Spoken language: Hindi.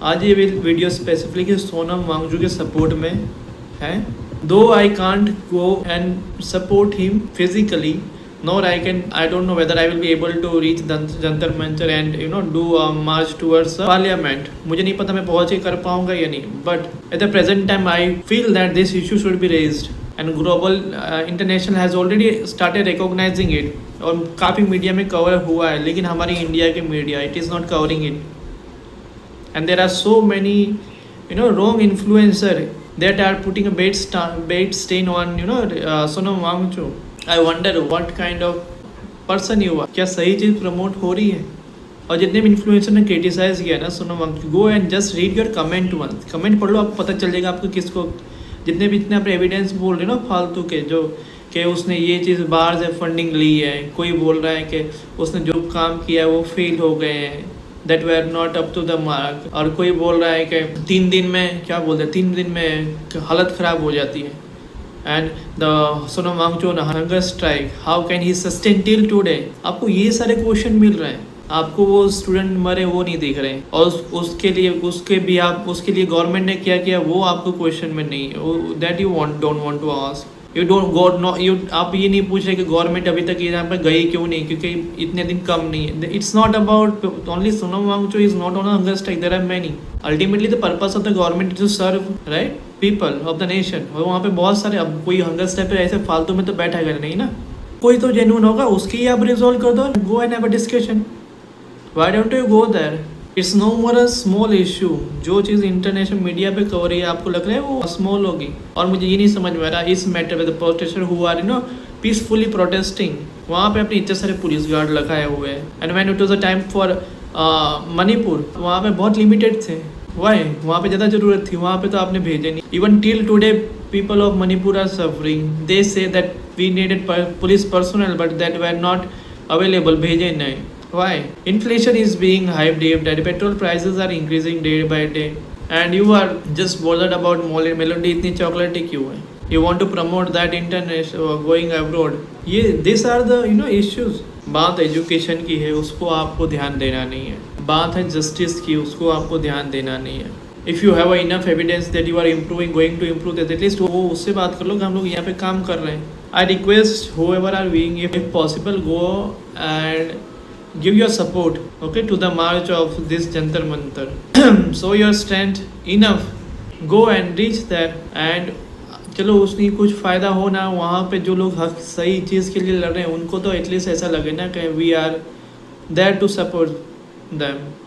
आज ये वीडियो स्पेसिफिकली सोनम वांगचुक के सपोर्ट में है। दो I can't go and support him physically, nor I don't know whether I will be able to reach Jantar Mantar and do a march towards parliament. मुझे नहीं पता मैं पहुंच के कर पाऊंगा या नहीं, but at the present time I feel that this issue should be raised and global international has already started recognizing it और काफ़ी मीडिया में कवर हुआ है, लेकिन हमारी इंडिया के media it is not covering it and there are so many wrong influencer that are putting a bait stain on Sonam Wangchuk. I wonder what kind of person you are. क्या सही चीज़ प्रमोट हो रही है? और जितने भी इन्फ्लुएंसर ने क्रिटिसाइज किया ना Sonam Wangchuk, go and just read your comment once, comment पढ़ लो, आपको पता चल जाएगा आपको किसको, जितने भी इतने आप एविडेंस बोल रहे हो ना फालतू के, जो कि उसने ये चीज़ बाहर से फंडिंग ली है, कोई बोल रहा है कि उसने जो काम किया है वो फेल हो गए हैं, that we are not up to the mark, और कोई बोल रहा है कि 3 दिन में क्या बोलते हैं 3 दिन में हालत ख़राब हो जाती है। And the Sonam Wangchuk hunger strike, how can he sustain till today? आपको ये सारे क्वेश्चन मिल रहे हैं, आपको वो स्टूडेंट मरे वो नहीं दिख रहे हैं, और उसके लिए गवर्नमेंट ने क्या किया वो आपको क्वेश्चन में नहीं है, that you don't want to ask. You don't god know you आप ये नहीं पूछ रहे कि गवर्नमेंट अभी तक यहाँ पर गई क्यों नहीं, क्योंकि इतने दिन कम नहीं है। It's not about only Sonam Wangchuk is not on hunger strike, there are many. Ultimately the purpose of the government to serve right people of the nation, और वहाँ पे बहुत सारे, अब कोई हंगर स्ट्राइक पे ऐसे फालतू में तो बैठा कर नहीं ना, कोई तो जेन्युइन होगा उसकी ही आप रिजोल्व कर दो, go and have a discussion, why don't you go there? It's no more a small issue. जो चीज़ इंटरनेशनल मीडिया पे कवर है आपको लग रहा है वो स्मॉल होगी, और मुझे ये नहीं समझ में आ रहा इस मैटर में the protester who are peacefully protesting, वहाँ पे अपने इतने सारे पुलिस गार्ड लगाए हुए हैं, and when it was a time for Manipur वहाँ पे बहुत लिमिटेड थे, वाई वहाँ पे ज़्यादा ज़रूरत थी, वहाँ पे तो आपने भेजे नहीं। Even till today people of Manipur are suffering, they say that we needed police personnel but that were not available, भेजे नहीं। Why? Inflation is being hyped day by day. Petrol prices are increasing day by day, and you are just bothered about melody इतनी चॉकलेटी क्यों है? You want to promote that international going abroad. ये these are the issues. बात एजुकेशन की है, उसको आपको ध्यान देना नहीं है। बात है जस्टिस की, उसको आपको ध्यान देना नहीं है। If you have enough evidence that you are improving, going to improve that, at least वो उससे बात कर लो कि हम लोग यहाँ पे काम कर रहे हैं। I request whoever are being, if possible, go and give your support, okay, to the march of this Jantar Mantar. Show your strength enough, go and reach there, and चलो उसकी कुछ फ़ायदा हो ना, वहाँ पे जो लोग हक सही चीज़ के लिए लड़ रहे हैं उनको तो एटलीस्ट ऐसा लगे ना कि we are there to support them.